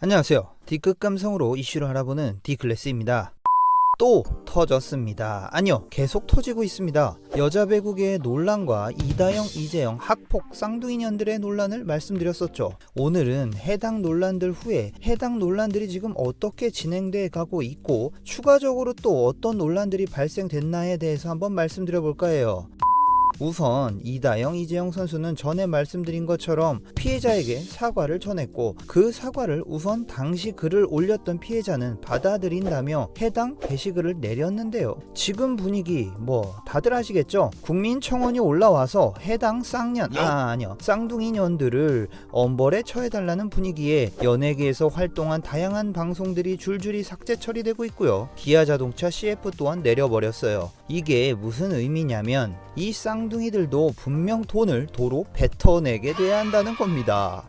안녕하세요. D급 감성으로 이슈를 알아보는 D클래스입니다. 또 터졌습니다. 아니요, 계속 터지고 있습니다. 여자 배구계의 논란과 이다영, 이재영 학폭 쌍둥이년들의 논란을 말씀드렸었죠. 오늘은 해당 논란들 후에 해당 논란들이 지금 어떻게 진행돼 가고 있고 추가적으로 또 어떤 논란들이 발생됐나에 대해서 한번 말씀드려 볼까 해요. 우선 이다영, 이재영 선수는 전에 말씀드린 것처럼 피해자에게 사과를 전했고 그 사과를 우선 당시 글을 올렸던 피해자는 받아들인다며 해당 게시글을 내렸는데요. 지금 분위기 다들 아시겠죠? 국민청원이 올라와서 해당 쌍둥이년들을 엄벌에 처해달라는 분위기에 연예계에서 활동한 다양한 방송들이 줄줄이 삭제 처리되고 있고요. 기아자동차 CF 또한 내려버렸어요. 이게 무슨 의미냐면 이 쌍둥이들도 분명 돈을 도로 뱉어내게 돼야 한다는 겁니다.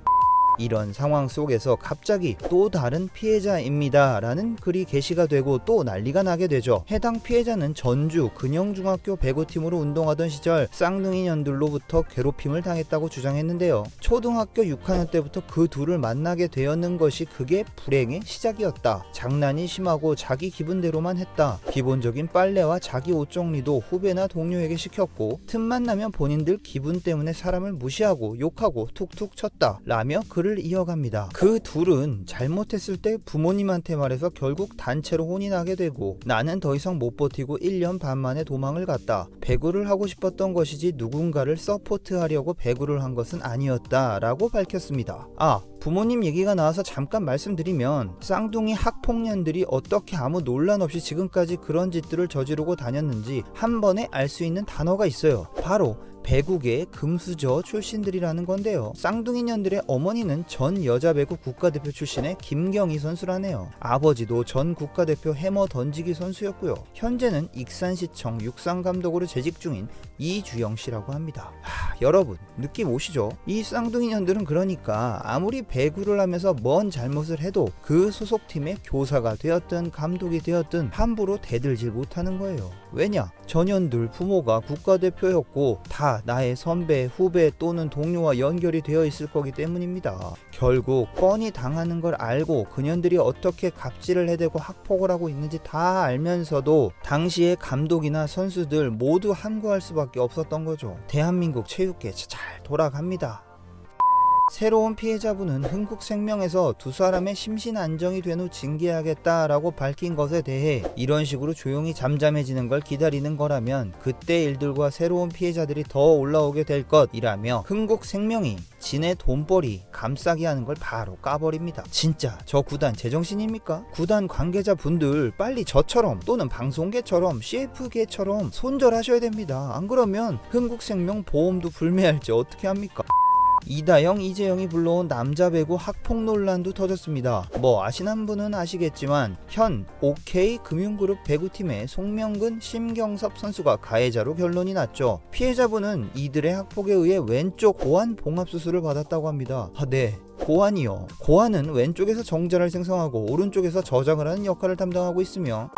이런 상황 속에서 갑자기 또 다른 피해자입니다 라는 글이 게시가 되고 또 난리가 나게 되죠. 해당 피해자는 전주 근영중학교 배구팀으로 운동하던 시절 쌍둥이년들로부터 괴롭힘을 당했다고 주장했는데요. 초등학교 6학년 때부터 그 둘을 만나게 되었는 것이 그게 불행의 시작이었다. 장난이 심하고 자기 기분대로만 했다. 기본적인 빨래와 자기 옷 정리도 후배나 동료에게 시켰고 틈만 나면 본인들 기분 때문에 사람을 무시하고 욕하고 툭툭 쳤다 라며 글을 이어갑니다. 그 둘은 잘못했을 때 부모님한테 말해서 결국 단체로 혼이 나게 되고 나는 더 이상 못 버티고 1년 반 만에 도망을 갔다. 배구를 하고 싶었던 것이지 누군가를 서포트하려고 배구를 한 것은 아니었다 라고 밝혔습니다. 부모님 얘기가 나와서 잠깐 말씀드리면 쌍둥이 학폭년들이 어떻게 아무 논란 없이 지금까지 그런 짓들을 저지르고 다녔는지 한 번에 알 수 있는 단어가 있어요. 바로 배구계의 금수저 출신들이라는 건데요. 쌍둥이년들의 어머니는 전 여자배구 국가대표 출신의 김경희 선수라네요. 아버지도 전 국가대표 해머 던지기 선수였고요. 현재는 익산시청 육상감독으로 재직 중인 이주영 씨라고 합니다. 여러분 느낌 오시죠? 이 쌍둥이년들은 그러니까 아무리 배구를 하면서 뭔 잘못을 해도 그 소속팀의 교사가 되었든 감독이 되었든 함부로 대들질 못하는 거예요. 왜냐? 전현들 부모가 국가대표였고 다 나의 선배, 후배 또는 동료와 연결이 되어 있을 거기 때문입니다. 결국 뻔히 당하는 걸 알고 그년들이 어떻게 갑질을 해대고 학폭을 하고 있는지 다 알면서도 당시의 감독이나 선수들 모두 함구할 수밖에 없었던 거죠. 대한민국 체육계 잘 돌아갑니다. 새로운 피해자분은 흥국생명에서 두 사람의 심신 안정이 된 후 징계하겠다라고 밝힌 것에 대해 이런 식으로 조용히 잠잠해지는 걸 기다리는 거라면 그때 일들과 새로운 피해자들이 더 올라오게 될 것이라며 흥국생명이 진의 돈벌이 감싸기 하는 걸 바로 까버립니다. 진짜 저 구단 제정신입니까? 구단 관계자분들 빨리 저처럼 또는 방송계처럼 CF계처럼 손절하셔야 됩니다. 안 그러면 흥국생명 보험도 불매할지 어떻게 합니까? 이다영, 이재영이 불러온 남자 배구 학폭 논란도 터졌습니다. 아시는 분은 아시겠지만 현 OK 금융그룹 배구팀의 송명근, 심경섭 선수가 가해자로 결론이 났죠. 피해자분은 이들의 학폭에 의해 왼쪽 고환 봉합수술을 받았다고 합니다. 네, 고환이요. 고환은 왼쪽에서 정자를 생성하고 오른쪽에서 저장을 하는 역할을 담당하고 있으며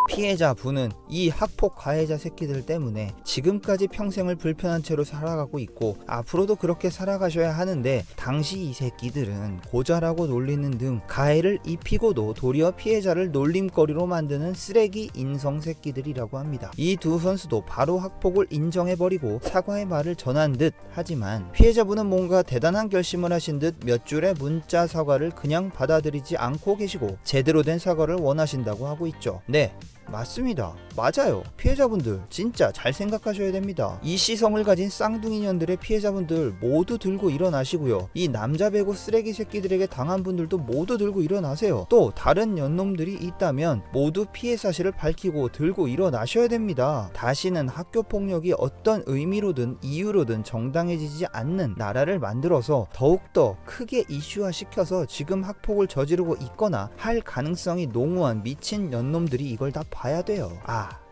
피해자분은 이 학폭 가해자 새끼들 때문에 지금까지 평생을 불편한 채로 살아가고 있고 앞으로도 그렇게 살아가셔야 하는데 당시 이 새끼들은 고자라고 놀리는 등 가해를 입히고도 도리어 피해자를 놀림거리로 만드는 쓰레기 인성 새끼들이라고 합니다. 이 두 선수도 바로 학폭을 인정해버리고 사과의 말을 전한 듯 하지만 피해자분은 뭔가 대단한 결심을 하신 듯 몇 줄의 문자 사과를 그냥 받아들이지 않고 계시고 제대로 된 사과를 원하신다고 하고 있죠. 네, 맞습니다. 맞아요. 피해자분들 진짜 잘 생각하셔야 됩니다. 이 시성을 가진 쌍둥이년들의 피해자분들 모두 들고 일어나시고요. 이 남자 배구 쓰레기 새끼들에게 당한 분들도 모두 들고 일어나세요. 또 다른 연놈들이 있다면 모두 피해 사실을 밝히고 들고 일어나셔야 됩니다. 다시는 학교폭력이 어떤 의미로든 이유로든 정당해지지 않는 나라를 만들어서 더욱더 크게 이슈화시켜서 지금 학폭을 저지르고 있거나 할 가능성이 농후한 미친 연놈들이 이걸 다 봐야 돼요.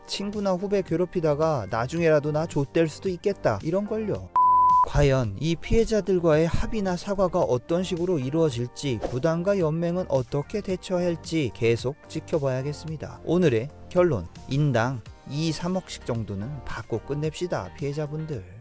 친구나 후배 괴롭히다가 나중에라도 나 좆될 수도 있겠다 이런걸요. 과연 이 피해자들과의 합의나 사과가 어떤 식으로 이루어질지 구단과 연맹은 어떻게 대처할지 계속 지켜봐야겠습니다. 오늘의 결론, 인당 2, 3억씩 정도는 받고 끝냅시다. 피해자분들.